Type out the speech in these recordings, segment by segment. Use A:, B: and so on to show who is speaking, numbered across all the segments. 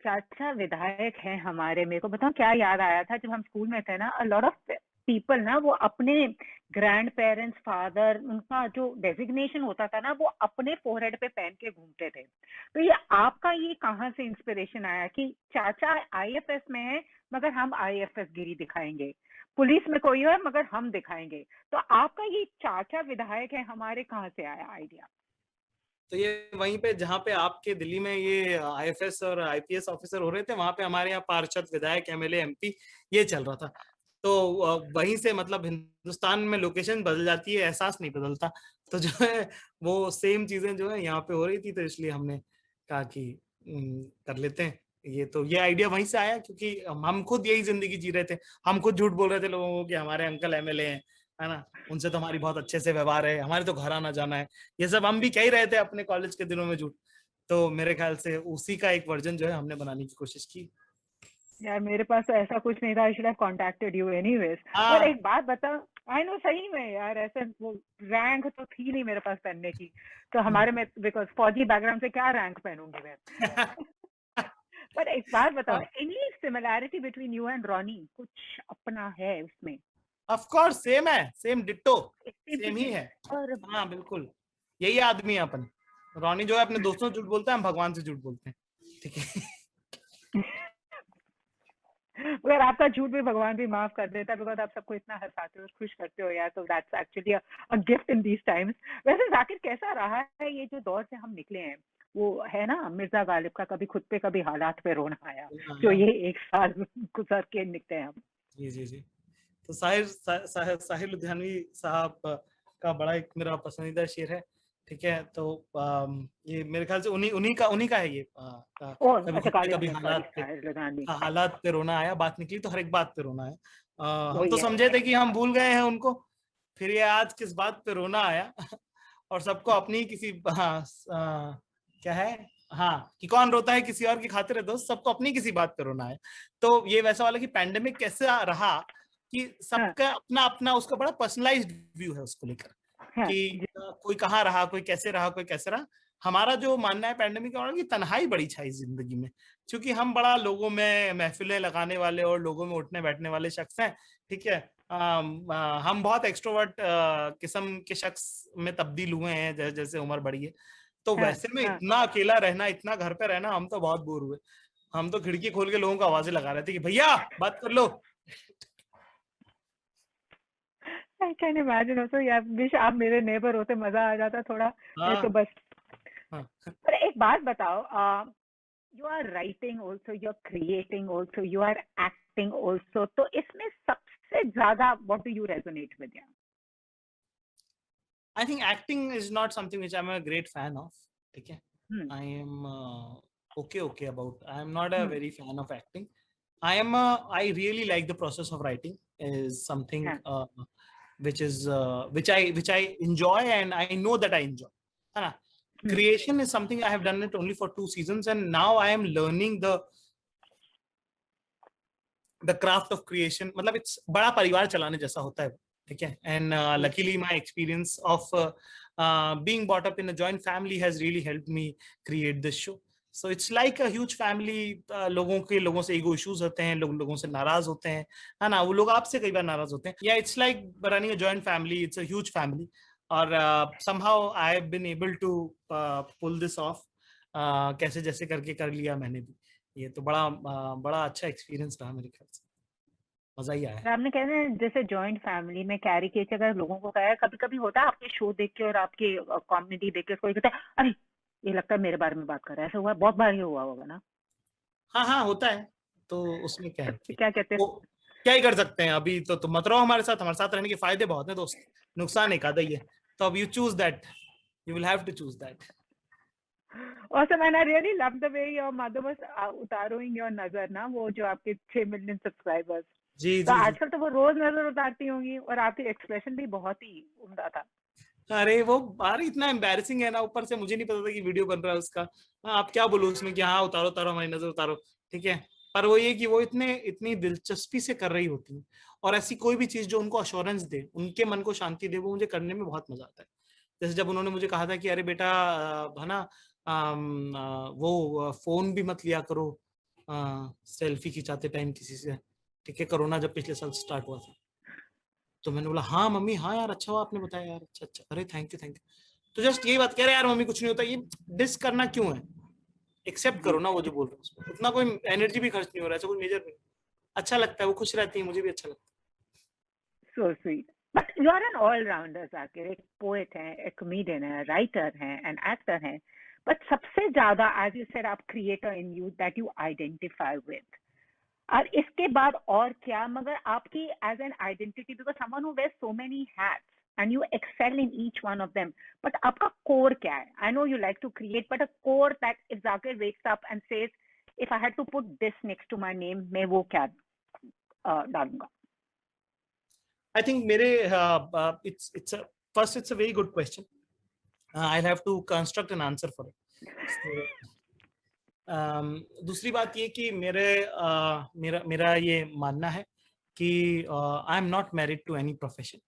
A: चाचा विधायक हैं हमारे। मेरे को बताओ क्या याद आया था जब हम स्कूल में थे ना, अ लॉट ऑफ पीपल ना वो अपने ग्रैंड पेरेंट्स, फादर, उनका जो डेजिग्नेशन होता था ना वो अपने फोरहेड पे पहन के घूमते थे। तो ये आपका ये कहाँ से इंस्पिरेशन आया कि चाचा आईएफएस में है मगर हम आईएफएस गिरी दिखाएंगे, पुलिस में कोई है मगर हम दिखाएंगे। तो आपका ये चाचा विधायक है हमारे कहाँ से आया आइडिया?
B: तो ये वहीं पे जहाँ पे आपके दिल्ली में ये आईएफएस और आईपीएस ऑफिसर हो रहे थे, वहां पे हमारे यहाँ पार्षद, विधायक, एमएलए, एमपी ये चल रहा था। तो वहीं से मतलब हिंदुस्तान में लोकेशन बदल जाती है, एहसास नहीं बदलता। तो जो है वो सेम चीजें जो है यहाँ पे हो रही थी, तो इसलिए हमने कहा कि कर लेते हैं ये। तो ये आइडिया वहीं से आया, क्योंकि हम खुद यही जिंदगी जी रहे थे। हम खुद झूठ बोल रहे थे लोगों को कि हमारे अंकल एमएलए हैं, है ना, उनसे तो हमारी बहुत अच्छे से व्यवहार है, हमारे तो घर आना जाना है। ये सब हम भी कह ही रहे थे अपने कॉलेज के दिनों में झूठ। तो मेरे ख्याल से उसी का एक वर्जन जो है हमने बनाने की कोशिश की।
A: यार मेरे पास तो ऐसा कुछ नहीं था, I should have contacted you anyways. और
B: हाँ।
A: एक बात बता, आई नो सही में यार ऐसे वो रैंक तो थी नहीं मेरे पास पहनने की। तो हमारे में बिकॉज फौजी बैकग्राउंड से क्या रैंक पहनूंगी मैं। पर एक बात बताओ, any similarity between you and Ronnie? कुछ अपना है उसमें?
B: ऑफ कोर्स सेम है, सेम डिट्टो, सेम ही है।
A: और
B: हाँ बिल्कुल, यही आदमी है अपन। रॉनी जो है अपने दोस्तों से झूठ बोलता है, हम भगवान से झूठ बोलते हैं, ठीक है।
A: अगर आपका झूठ भी भगवान भी माफ कर देता है, बिकॉज आप सबको इतना हंसाते हो, खुश करते हो यार, तो that's actually a gift in these times. वैसे जाकिर कैसा रहा है ये जो दौर से हम निकले हैं? वो है ना मिर्जा गालिब का, कभी खुद पे कभी हालात पे रोना आया, जो
B: हाँ,
A: ये एक साल गुजर के निकले हैं हम।
B: जी जी जी। तो साहिर लुधियानवी साहब का बड़ा एक मेरा पसंदीदा शेर है, ठीक है। तो ये मेरे ख्याल से उन्हीं का है ये,
A: ओ
B: कभी
A: अच्छा,
B: खुद पे
A: गालिब
B: कभी
A: ने, सॉरी,
B: हालात पे।
A: साहिर लुधियानवी।
B: हाँ, हालात पे रोना आया, बात निकली तो हर एक बात पे रोना है। हम
A: वही
B: तो
A: है।
B: समझे थे कि हम भूल गए हैं उनको, फिर ये आज किस बात पे रोना आया। और सबको अपनी किसी, हाँ, क्या है, हाँ, कि कौन रोता है किसी और की खातिर है दोस्त, सबको अपनी किसी बात पे रोना है। तो ये वैसा वाला कि पैंडेमिक कैसे रहा, कि
A: हाँ
B: सबका अपना अपना उसका बड़ा पर्सनलाइज्ड व्यू है उसको लेकर,
A: हाँ
B: कि कोई कहाँ रहा, कोई कैसे रहा, कोई कैसे रहा। हमारा जो मानना है पैंडेमिक के दौरान की तन्हाई बड़ी छाई जिंदगी में, क्योंकि हम बड़ा लोगों में महफिलें लगाने वाले और लोगों में उठने बैठने वाले शख्स हैं, ठीक है। हम बहुत एक्सट्रोवर्ट किस्म के शख्स में तब्दील हुए हैं जैसे जैसे उम्र बढ़ी है। तो
A: हाँ
B: वैसे में
A: हाँ।
B: इतना अकेला रहना, इतना घर पे रहना, हम तो बहुत बोर हुए। हम तो खिड़की खोल के लोगों को आवाजें लगा रहे थे कि भैया बात कर लो।
A: आई कैन इमेजिन ऑल्सो यार, विश आप मेरे नेबर होते, मजा आ जाता थोड़ा। नहीं तो
B: हाँ
A: बस।
B: हाँ।
A: पर एक बात बताओ, you are writing also, you're creating also, you are acting also, तो इसमें सबसे ज्यादा what do you resonate with? Yeah.
B: I think acting is not something which I'm a great fan of. Okay,
A: Hmm.
B: I am okay about. I am not a
A: Hmm.
B: very fan of acting. I really like the process of writing is something
A: हाँ.
B: which I enjoy, and I know that I enjoy. है ना?
A: Hmm.
B: Creation is something I have done it only for 2 seasons, and now I am learning the craft of creation. मतलब it's बड़ा परिवार चलाने जैसा होता है, ठीक है। And luckily my experience of being brought up in a joint family has really helped me create this show. So it's like a huge family. लोगों से ego issues होते हैं, लोगों से नाराज होते हैं, है ना, वो लोग आपसे कई बार नाराज होते हैं। Yeah, it's like running a joint family. It's a huge family. और somehow I have been able to pull this off. कैसे जैसे करके कर लिया मैंने भी। ये तो बड़ा अच्छा एक्सपीरियंस रहा मेरे ख्याल से, मजा ही आया।
A: और आपने कहना है जैसे जॉइंट फैमिली में कैरिकेचर अगर लोगों को कहा, कभी कभी होता है आपके शो देख के और आपके कॉमेडी देख के कोई कहता है अरे ये लगता है मेरे बारे में बात कर रहा है, ऐसा हुआ बहुत बार, ये हुआ होगा ना?
B: हाँ हाँ, होता है। तो उसमें क्या
A: तो
B: है
A: फिर
B: कि
A: क्या कहते
B: वो
A: हैं?
B: क्या ही कर सकते हैं। अभी तो तुम मत रहो हमारे साथ रहने के फायदे बहुत हैं दोस्त, नुकसान एक आधा ही है। तो अब you choose that, you will have to choose that.
A: Awesome, and I really love the way your mother was उतारोing your नजर ना, वो जो आपके 6 मिलियन सब्सक्राइबर्स।
B: जी
A: तो
B: जी जी।
A: आजकल तो वो रोज नजर उतारती होंगी, और आपकी एक्सप्रेशन भी बहुत ही उम्दा था।
B: अरे वो, अरे इतना एम्बैरेसिंग है ना, ऊपर से मुझे नहीं पता था कि वीडियो बन रहा है उसका। हाँ, आप क्या बोलूं उसमें कि हाँ उतारो उतारो हमारी नजर उतारो, ठीक है। पर वो ये कि वो इतनी दिलचस्पी से कर रही होती है, और ऐसी कोई भी चीज जो उनको अश्योरेंस दे, उनके मन को शांति दे, वो मुझे करने में बहुत मजा आता है। जैसे जब उन्होंने मुझे कहा था कि अरे बेटा, है ना, वो फोन भी मत लिया करो, सेल्फी खिंचाते टाइम किसी से, ठीक है, कोरोना जब पिछले साल स्टार्ट हुआ था, तो मैंने बोला हाँ मम्मी, हाँ यार अच्छा हुआ आपने बताया यार, अच्छा अच्छा, अरे थैंक यू थैंक यू। तो जस्ट यही बात कह रहे यार मम्मी कुछ नहीं होता, ये डिस करना क्यों है, एक्सेप्ट करो
A: जी
B: ना वो जो बोल रहे हैं उसमें, उतना कोई एनर्जी भी खर्च नहीं हो रहा है, ऐसा कोई मेजर नहीं, अच्छा लगता है, वो खुश रहती है, मुझे भी अच्छा लगता
A: so sweet. But you are an all-rounder, Zakir. एक poet हैं, एक comedian है, writer हैं, an actor हैं. But सबसे ज़्यादा, as you said, आप creator in you that you identify with. और इसके बाद और क्या, मगर आपकी as an identity, because someone who wears so many hats and you excel in each one of them. But आपका core क्या है? I know you like to create, but a core that if Zakir wakes up and says, if I had to put this next to my name, मैं वो क्या डालूंगा?
B: I think मेरे it's a first it's a very good question. I'll have to construct an answer for it. So, दूसरी बात ये कि मेरा ये मानना है कि I am not married to any profession,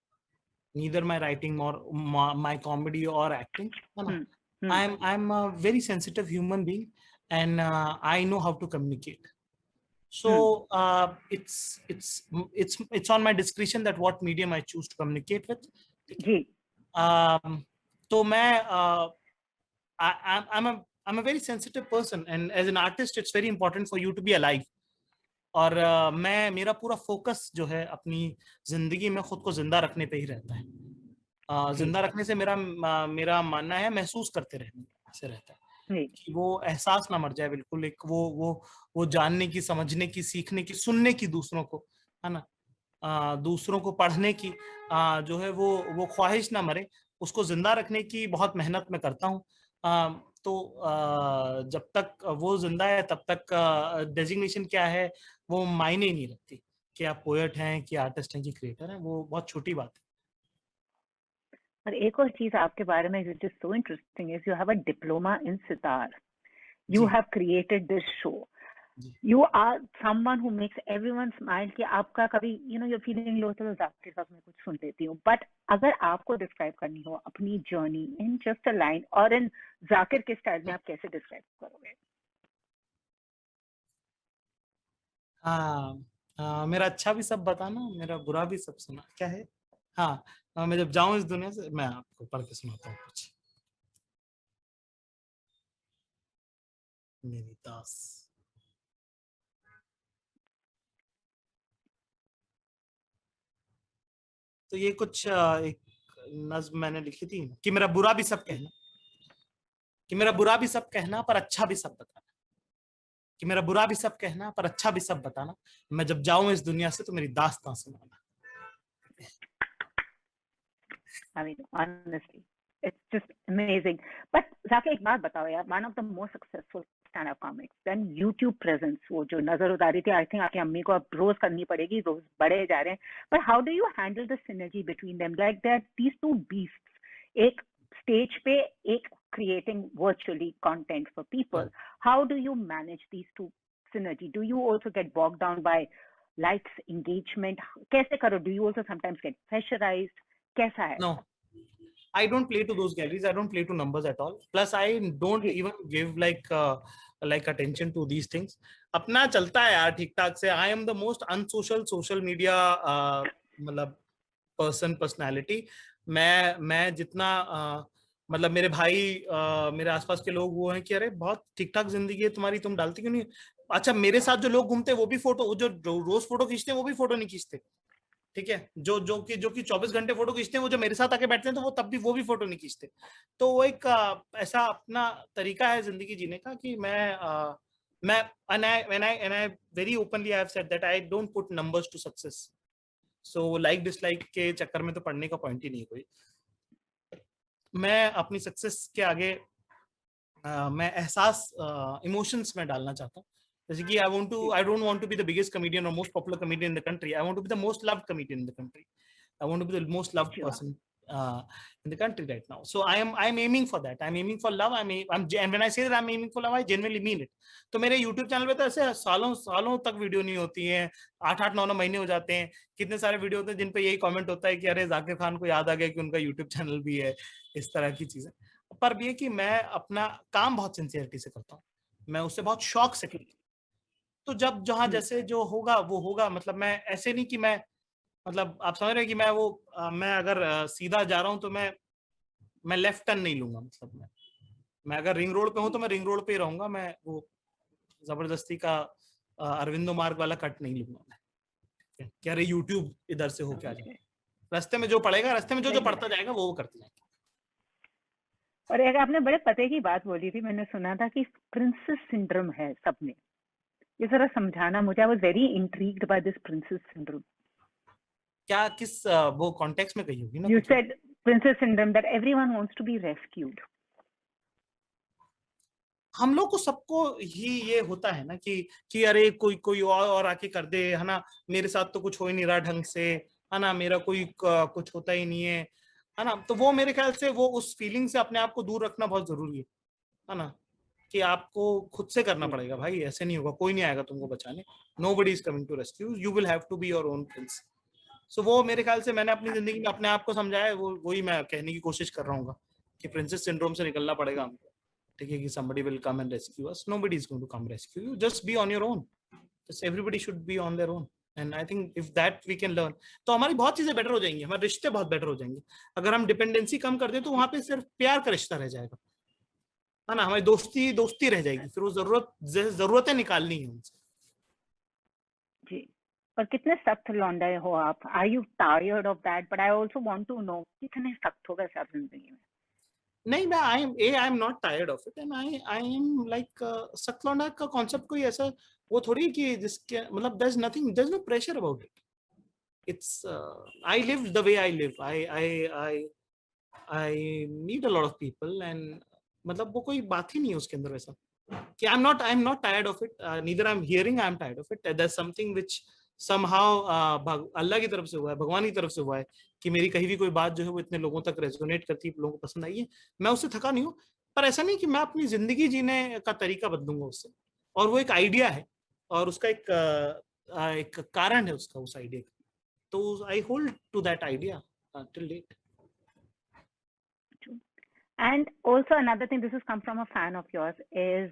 B: neither my writing और माई कॉमेडी और एक्टिंग, है ना। I am a very sensitive human being and I know how to communicate, so it's on my discretion that what medium I choose to communicate with.
A: जी
B: तो मैं I'm a very sensitive person, and as an artist it's very important for you to be alive. और मेरा पूरा focus जो है अपनी जिंदगी में खुद को जिंदा रखने पे ही रहता है। जिंदा रखने से मेरा मानना है महसूस करते रहने से रहता है, कि वो एहसास ना मर जाए बिल्कुल, एक वो जानने की, समझने की, सीखने की, सुनने की दूसरों को, है ना, दूसरों को पढ़ने की जो है वो ख्वाहिश ना मरे, उसको जिंदा रखने की बहुत मेहनत मैं करता हूँ। तो जब तक वो जिंदा है तब तक डेजिग्नेशन क्या है वो मायने ही नहीं रखती, कि आप पोएट हैं, कि आर्टिस्ट हैं, कि क्रिएटर हैं, वो बहुत छोटी बात है।
A: और एक और चीज आपके बारे में which is so interesting is you have a diploma in sitar. You have created this show. You are someone who makes everyone smile. कि आपका कभी you're feeling low तो जाकिर साहब मैं कुछ सुन लेती हूँ. But अगर आपको डिस्क्राइब करनी हो अपनी journey in just a line और in जाकिर के स्टाइल में, आप कैसे डिस्क्राइब करोगे?
B: मेरा अच्छा भी सब बताना, मेरा बुरा भी सब सुना, क्या है। मैं जब जाऊं इस दुनिया से, मैं आपको पढ़ के सुनाता हूँ कुछ। मेरी दास, तो ये कुछ एक नज्म मैंने लिखी थी, कि मेरा बुरा भी सब कहना, कि मेरा बुरा भी सब कहना पर अच्छा भी सब बताना, कि मेरा बुरा भी सब कहना पर अच्छा भी सब बताना, मैं जब जाऊं इस दुनिया से तो मेरी दास्तां सुनाना।
A: I mean, honestly, it's just amazing. But Zakir, एक बात बताओ यार, one of the most successful stand-up comics, then YouTube presence, वो जो नजर उतारी थी, I think आपकी अम्मी को अब रोज करनी पड़ेगी, रोज बड़े जा रहे हैं. But how do you handle the synergy between them? Like that, these two beasts, एक stage पे, एक creating virtually content for people. How do you manage these two synergy? Do you also get bogged down by likes, engagement? कैसे करो? Do you also sometimes get pressurized? कैसा है?
B: No, I don't play to those galleries. I don't play to numbers at all. Plus, I don't even give like attention to these things. अपना चलता है यार ठीक ठाक से. I am the most unsocial social media मतलब personality. मैं जितना मतलब मेरे भाई मेरे आसपास के लोग वो हैं कि अरे बहुत ठीक ठाक जिंदगी है तुम्हारी, तुम डालती क्यों नहीं? अच्छा, मेरे साथ जो लोग घूमते हैं वो भी फोटो, जो रोज फोटो खींचते हैं वो भी फोटो नहीं खींचते, ठीक है। जो कि 24 घंटे फोटो खींचते हैं, वो जो मेरे साथ आके बैठते हैं तो वो तब भी वो भी फोटो नहीं खींचते। तो वो एक ऐसा अपना तरीका है जिंदगी जीने का कि मैं and I very openly I have said that I don't put numbers to success. So like dislike के चक्कर में तो पढ़ने का पॉइंट ही नहीं कोई। मैं अपनी सक्सेस के आगे मैं एहसास इमोशंस में डालना चाहता हूँ। जैसे कि I don't want to be the biggest comedian or most popular comedian in the country. I want to be the most loved comedian in the country. I want to be the most loved person in the country right now. So I'm aiming for that. I'm aiming for love. And when I say that I'm aiming for love, I genuinely mean it. तो मेरे YouTube channel पे तो ऐसे सालों तक video नहीं होती है, 8-8, 9-9 महीने हो जाते हैं। कितने सारे वीडियो होते हैं जिन पे यही कमेंट होता है कि अरे जाकिर खान को याद आ गया कि उनका YouTube चैनल भी है, इस तरह की चीजें। पर भी है कि मैं अपना काम बहुत सिंसियरिटी से करता हूँ, मैं उससे बहुत शौक से करता हूँ। तो जब जहाँ जैसे जो होगा वो होगा, मतलब मैं ऐसे नहीं कि मैं, मतलब आप समझ रहे हैं कि मैं वो मैं अगर सीधा जा रहा हूँ तो मैं लेफ्ट टर्न नहीं लूंगा, मतलब मैं अगर रिंग रोड पे हूँ तो मैं रिंग रोड पे ही रहूंगा, मैं वो जबरदस्ती का अरविंदो मार्ग वाला कट नहीं लूंगा मैं, कि अरे यूट्यूब इधर से होके आ जाए। रास्ते में जो पड़ेगा, रास्ते में जो जो पढ़ता जाएगा वो करते जाएंगे।
A: और एक आपने बड़े पते की बात बोली थी, मैंने सुना था कि प्रिंसेस सिंड्रोम है सब में, ये जरा समझाना मुझे। I was very intrigued by this princess syndrome.
B: क्या किस वो कॉन्टेक्स्ट में कही होगी ना
A: यू
B: कुछ।
A: Said princess syndrome that everyone wants to be rescued.
B: हम लोग को सबको ही ये होता है ना कि अरे कोई कोई और आके कर दे, है ना, मेरे साथ तो कुछ हो ही नहीं रहा ढंग से, है ना, मेरा कोई कुछ होता ही नहीं है ना। तो वो मेरे ख्याल से वो उस फीलिंग से अपने आप को दूर रखना बहुत जरूरी है ना, कि आपको खुद से करना पड़ेगा भाई, ऐसे नहीं होगा, कोई नहीं आएगा तुमको बचाने, nobody is coming to rescue you, will have to be your own prince. So वो मेरे ख्याल से मैंने अपनी जिंदगी में अपने आप को समझाया है, वो वही मैं कहने की कोशिश कर रहा हूँ कि प्रिंसेस सिंड्रोम से निकलना पड़ेगा हमको, ठीक है, कि somebody will come and rescue us, nobody is going to come rescue you, just be on your own, just everybody should be on their own, and I think if that we can learn, तो हमारी बहुत चीजें better हो जाएंगी, हमारे रिश्ते बहुत better हो जाएंगे। अगर हम डिपेंडेंसी कम कर दें तो वहां पे सिर्फ प्यार का रिश्ता रह जाएगा, है ना, हमारी दोस्ती दोस्ती रह जाएगी, फिर वो जरूरतें निकालनी है उनसे।
A: जी, और कितने सख्त लौंडे हो आप, are you tired of that? But I also want to know कितने सख्त हो गए आप जिंदगी में।
B: नहीं, मैं I am not tired of it, and I am like सतलौंडा का कॉन्सेप्ट कोई ऐसा वो थोड़ी कि जिसके मतलब there is nothing, there is no pressure about it, it's I live the way I live, I meet a lot of people, and मतलब वो कोई बात ही नहीं है उसके अंदर वैसा कि I'm not tired of it, neither I'm hearing I'm tired of it, there's something which somehow अल्लाह की तरफ से हुआ है, भगवान की तरफ से हुआ है कि मेरी कहीं भी कोई बात जो है वो इतने लोगों तक रेजोनेट करती है, लोगों को पसंद आई है, मैं उससे थका नहीं हूँ। पर ऐसा नहीं कि मैं अपनी जिंदगी जीने का तरीका बदलूंगा उससे, और वो एक आइडिया है और उसका एक कारण है उसका, उस आइडिया का, तो I hold to that idea till date.
A: And also another thing, this has come from a fan of yours, is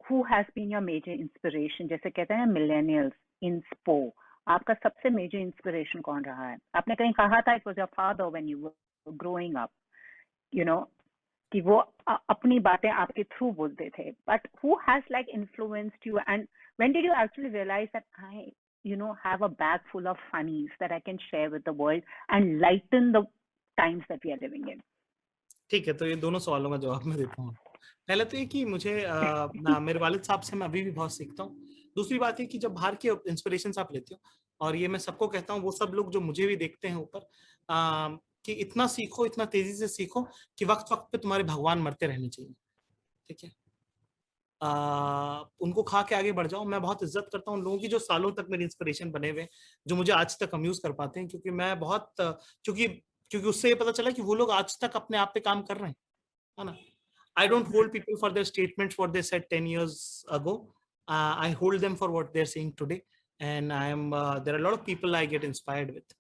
A: who has been your major inspiration? जैसे कहते हैं millennials, inspo, आपका सबसे major inspiration कौन रहा है? आपने कहीं कहा था it was your father when you were growing up, you know, कि वो अपनी बातें आपके थ्रू बोलते थे. But who has like influenced you, and when did you actually realize that I, you know, have a bag full of funnies that I can share with the world and lighten the times that we are living in?
B: ठीक है, तो ये दोनों सवालों का जवाब मैं देता हूँ। पहले तो ये कि मुझे मेरे वालिद साहब से मैं अभी भी बहुत सीखता हूँ। दूसरी बात है कि जब बाहर के इंस्पिरेशन आप लेते हो, और ये मैं सबको कहता हूँ, वो सब लोग जो मुझे भी देखते हैं ऊपर, कि इतना सीखो, इतना तेजी से सीखो कि वक्त वक्त पे तुम्हारे भगवान मरते रहने चाहिए, ठीक है। उनको खा के आगे बढ़ जाओ। मैं बहुत इज्जत करता हूँ लोगों की जो सालों तक मेरी इंस्पिरेशन बने हुए, जो मुझे आज तक अम्यूज कर पाते हैं, क्योंकि मैं बहुत क्योंकि उससे ये पता चला कि वो लोग आज तक अपने आप पे काम कर रहे हैं, है ना। I don't hold people for their statements what they said 10 years ago. I hold them for what they're saying today, and I am there are a lot of people I get inspired with,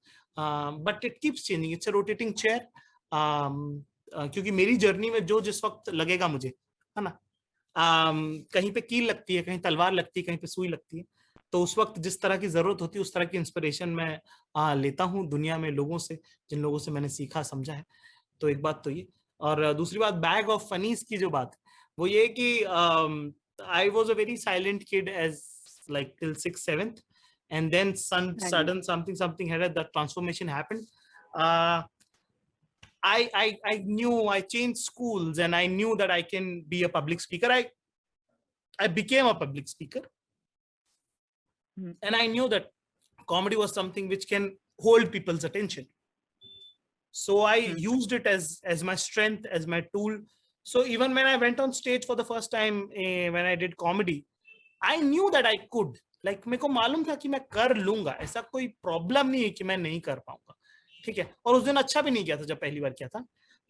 B: but it keeps changing. It's a rotating chair, क्योंकि मेरी journey में जो जिस वक्त लगेगा मुझे, है ना, कहीं पे कील लगती है, कहीं तलवार लगती है, कहीं पे सुई लगती है, तो उस वक्त जिस तरह की जरूरत होती है उस तरह की इंस्पिरेशन मैं लेता हूँ दुनिया में लोगों से, जिन लोगों से मैंने सीखा समझा है। तो एक बात तो ये, और दूसरी बात बैग ऑफ फनीज की जो बात वो ये कि I was a very silent kid as like till 6th-7th, and then sudden something had that transformation happened. I knew I changed schools and I knew that I can be a public speaker. I became a public speaker, and I knew that comedy was something which can hold people's attention. So I used it as my strength, as my tool. So even when I went on stage for the first time, when I did comedy, I knew that I could. Like मेरे को मालूम था कि मैं कर लूंगा, ऐसा कोई प्रॉब्लम नहीं है कि मैं नहीं कर पाऊंगा, ठीक है। और उस दिन अच्छा भी नहीं किया था जब पहली बार किया था,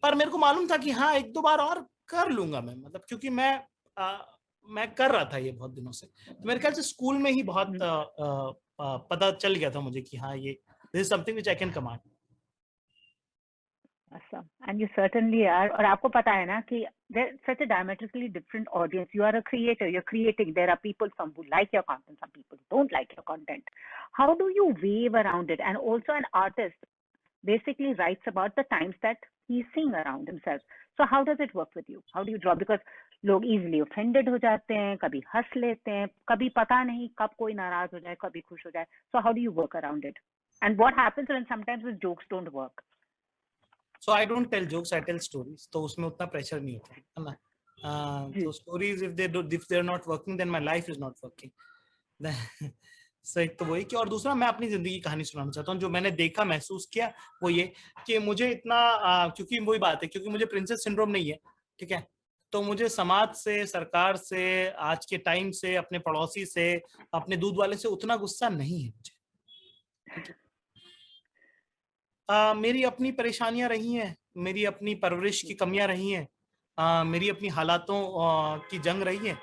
B: पर मेरे को मालूम था कि हाँ एक दो बार और कर लूंगा मैं, मतलब क्योंकि मैं कर रहा था ये बहुत दिनों से। तो मेरे ख्याल से स्कूल में ही बहुत पता चल गया था मुझे कि हाँ ये this is something which I can command.
A: Awesome. And you certainly are. और आपको पता है ना कि there's such a diametrically different audience. You are a creator. You're creating. There are people, some who like your content, some people who don't like your content. How do you weave around it? And also, an artist basically writes about the times that he's seeing around himself. So how does it work with you? How do you draw? Because लोग easily offended हो जाते हैं, कभी हंस लेते हैं, कभी पता नहीं कब कोई नाराज हो जाए, कभी खुश हो जाए. So how do you work around it? And what happens when sometimes the jokes don't work?
B: So I don't tell jokes, I tell stories. तो उसमें उतना प्रेशर नहीं होता है ना. So stories, if they're not working, then my life is not working. So एक तो वही कि, और दूसरा मैं अपनी जिंदगी की कहानी सुनाना चाहता हूँ जो मैंने देखा, महसूस किया. वो ये कि मुझे इतना क्योंकि वही बात है, क्योंकि मुझे प्रिंसेस सिंड्रोम नहीं है, ठीक है. तो मुझे समाज से, सरकार से, आज के टाइम से, अपने पड़ोसी से, अपने दूध वाले से उतना गुस्सा नहीं है मुझे, ठीक है. मेरी अपनी परेशानियां रही हैं, मेरी अपनी परवरिश की कमियां रही हैं, मेरी अपनी हालातों की जंग रही है.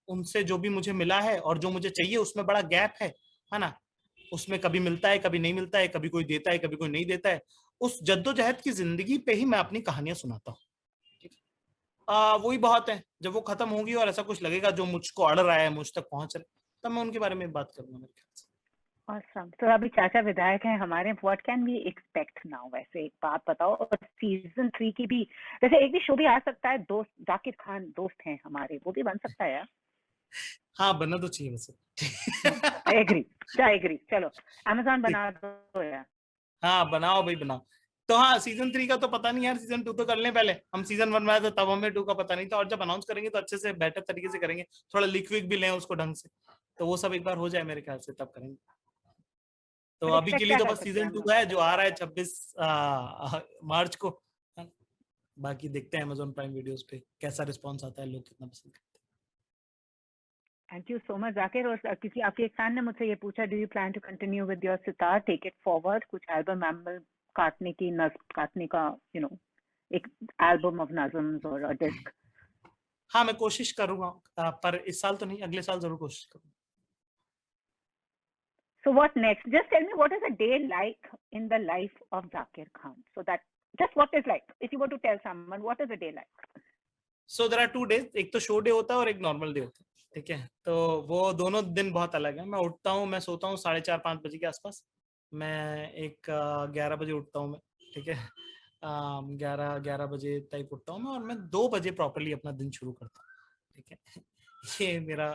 B: उनसे जो भी मुझे मिला है और जो मुझे चाहिए उसमें बड़ा गैप है ना. उसमें कभी मिलता है, कभी नहीं मिलता है, कभी कोई देता है, कभी कोई नहीं देता है. उस जद्दोजहद की जिंदगी पे ही मैं अपनी कहानियां सुनाता हूँ. वही बहुत है. जब वो खत्म होगी और ऐसा कुछ लगेगा जो मुझको अड़ रहा है, मुझ तक पहुंच रहा है, तब मैं उनके बारे में बात करूंगा मेरे ख्याल से.
A: Awesome. तो अभी चाचा विधायक हैं हमारे. What can we expect now? वैसे एक बात बताओ. और सीजन 3 की भी, वैसे एक भी शो भी आ सकता है. दोस्त जाकिर खान दोस्त हैं हमारे, वो भी बन सकता है यार.
B: हाँ, बनना तो चाहिए वैसे.
A: I agree. चलो Amazon बना दो यार.
B: हाँ, बनाओ भाई, बनाओ. तो हाँ, सीजन 3 का तो पता नहीं यार, सीजन 2 तो कर लें पहले. हम सीजन 1 में आए तो तब हमें 2 का पता नहीं था, और जब अनाउंस करेंगे तो अच्छे से बेटर तरीके से करेंगे. थोड़ा लिक विक भी लें उसको ढंग से, तो वो सब एक बार हो जाए मेरे ख्याल से, तब करेंगे. तो
A: फिर
B: अभी के
A: एक्सपेक्ट
B: लिए
A: क्या
B: तो
A: कर
B: बस
A: सकते हैं
B: सीजन
A: हम
B: 2
A: लोग?
B: है जो आ रहा है 26 मार्च को. बाकी देखते हैं अमेजोन प्राइम वीडियोस पे कैसा रिस्पॉन्स आता है, लोग कितना पसंद करते हैं.
A: Thank you so much Zakir. और किसी आपके एक फैन ने मुझसे ये पूछा, do you plan to continue with your sitar, take it forward, कुछ एल्बम काटने की, नज्म काटने का, एक एल्बम ऑफ नज़म्स और डिस्क?
B: हाँ, मैं कोशिश करूंगा, पर इस साल तो नहीं, अगले साल जरूर कोशिश करूंगा.
A: So what next? Just tell me, what is a day like in the life of Zakir Khan? So that, just what is like, if you were to tell someone, what is a day like?
B: So there are 2 days. एक तो show day होता है और एक normal day होता है, ठीक है. तो वो दोनों दिन बहुत अलग है. मैं उठता हूँ, मैं सोता हूँ 4:30-5 बजे के आसपास. मैं 11 बजे उठता हूँ मैं, ठीक है. 11 बजे तक उठता हूँ मैं, और मैं 2 बजे प्रॉपरली अपना दिन शुरू करता हूँ, ठीक है. ये मेरा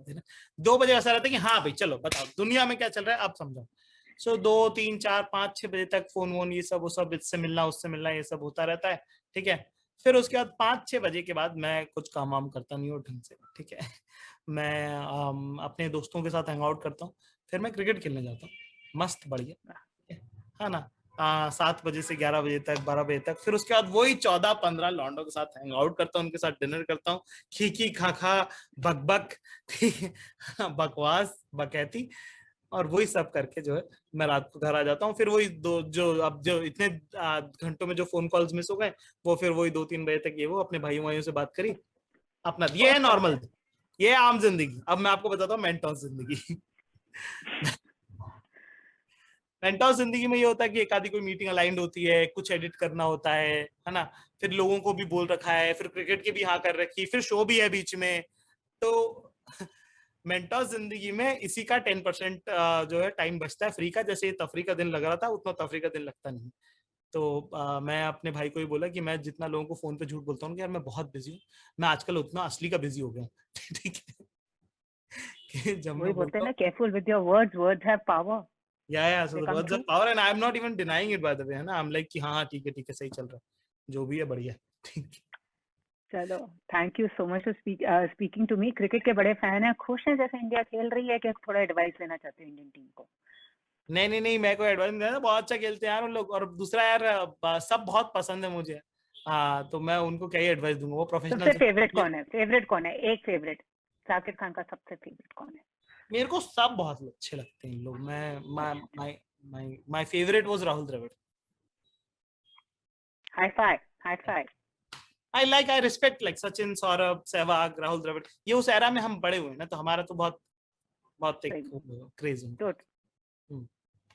B: दिन है. 2 बजे ऐसा रहता है कि हाँ भाई चलो बताओ दुनिया में क्या चल रहा है, आप समझाओ. सो 2, 3, 4, 5, 6 बजे तक फोन वोन ये सब, वो सब, इससे मिलना उससे मिलना, ये सब होता रहता है, ठीक है. फिर उसके बाद 5-6 बजे के बाद मैं कुछ काम वाम करता नहीं हूँ ढंग से, ठीक है. मैं अपने दोस्तों के साथ हैंग आउट करता हूँ. फिर मैं क्रिकेट खेलने जाता हूँ, मस्त बढ़िया, है ना. 7 बजे से 11 बजे तक, 12 बजे तक. फिर उसके बाद वही 14-15 लॉन्डो के साथ हैंग आउट करता हूँ, उनके साथ डिनर करता हूँ, खी खा खा, बक बक, बकवास बकैती, और वही सब करके जो है मैं रात को घर आ जाता हूँ. फिर वही जो इतने घंटों में जो फोन कॉल्स मिस हो गए, वो फिर वही 2-3 बजे तक ये वो अपने भाई भाइयों से बात करी अपना. ये है नॉर्मल, ये आम जिंदगी. अब मैं आपको बताता हूँ मेंटोस जिंदगी. मेंटोस जिंदगी में ये होता है कि एक आधी कोई मीटिंग अलाइंड होती है, कुछ एडिट करना होता है ना. फिर लोगों को भी बोल रखा है, फिर क्रिकेट की भी हाँ कर रखी, फिर शो भी है बीच में. तो मेंटोस जिंदगी में इसी का 10% जो है टाइम बचता है फ्री का. जैसे तफरी का दिन लग रहा था, उतना तफरी का दिन लगता नहीं. तो मैं अपने भाई को ही बोला कि मैं जितना लोगों को फोन पे झूठ बोलता हूँ कि यार मैं बहुत बिजी हूँ, मैं आजकल उतना असली का बिजी हो गया हूँ. ठीक है. कि जब
A: वही
B: मैं
A: बोलते हैं
B: बोलता
A: ना,
B: हूँ,
A: careful with your words have power.
B: so
A: they
B: the
A: come
B: words are
A: true.
B: power and I am not even denying it by the way, है ना. I'm like कि हाँ ठीक है सही चल रहा है, जो भी है बढ़िया. ठीक है.
A: चलो, thank you so much for speaking to me. Cricket के बड़े फैन हैं, खुश हैं जैसे इंडिया खेल रही है, कि थोड़ा एडवाइस लेना चाहते हैं इंडियन टीम को?
B: नहीं, मैं कोई एडवाइस नहीं देता. बहुत अच्छा खेलते हैं यार उन लोग. और दूसरा यार, सब बहुत पसंद है मुझे. हाँ, तो मैं उनको क्या ही एडवाइस दूंगा, वो
A: सबसे
B: प्रोफेशनल.
A: फेवरेट कौन है? एक फेवरेट, जाकिर खान का सबसे फेवरेट कौन है?
B: मेरे को सब बहुत अच्छे लगते हैं लोग. मैं my favourite was Rahul Dravid.
A: High five, high five.
B: I respect like Sachin, Sourav, Sehwag, Rahul Dravid. ये उस एरा में हम बड़े हुए ना, तो हमारा तो बहुत बहुत एक क्रेज है.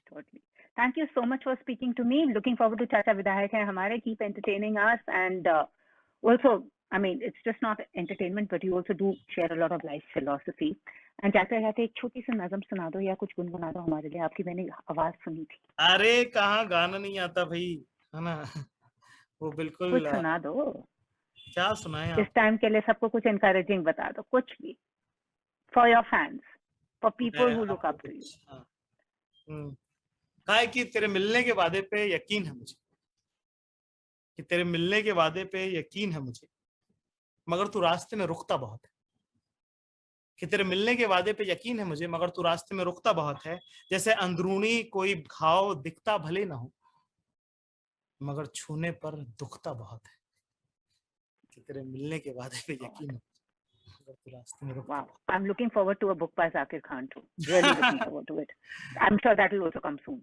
A: Totally. Thank you so much for speaking to me. Looking forward to Chacha Vidayak hai hamare. Keep entertaining us, and also, I mean, it's just not entertainment, but you also do share a lot of life philosophy. And जाते जाते एक छोटी सी नज़म सुना दो या कुछ गुनगुना दो हमारे लिए. आपकी मैंने आवाज सुनी थी.
B: अरे कहाँ गाना नहीं आता भाई, है ना. वो बिल्कुल
A: कुछ सुना दो.
B: क्या सुनाए
A: इस
B: आप.
A: टाइम के लिए सबको कुछ encouraging बता दो, कुछ भी. For your fans, for people who look up to you.
B: कहा है कि तेरे मिलने के वादे पे यकीन है मुझे, कि तेरे मिलने के वादे पे यकीन है मुझे, मगर तू रास्ते में रुकता बहुत है. कि तेरे मिलने के वादे पे यकीन है मुझे, मगर तू रास्ते में रुकता बहुत है. जैसे अंदरूनी कोई घाव दिखता भले ना हो, मगर छूने पर दुखता बहुत है. कि तेरे मिलने के वादे पे यकीन है, मगर तू रास्ते में रुकता.
A: Wow, I'm looking forward to a book by Zakir Khan too. Really looking forward to it. I'm sure that will also come soon.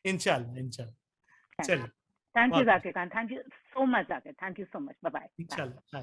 B: इंशाल्लाह इंशाल्लाह. चलिए.
A: Thank you, Zakir Khan. Thank you so much, Zakir. Thank you so much. Bye bye.
B: इंशाल्लाह.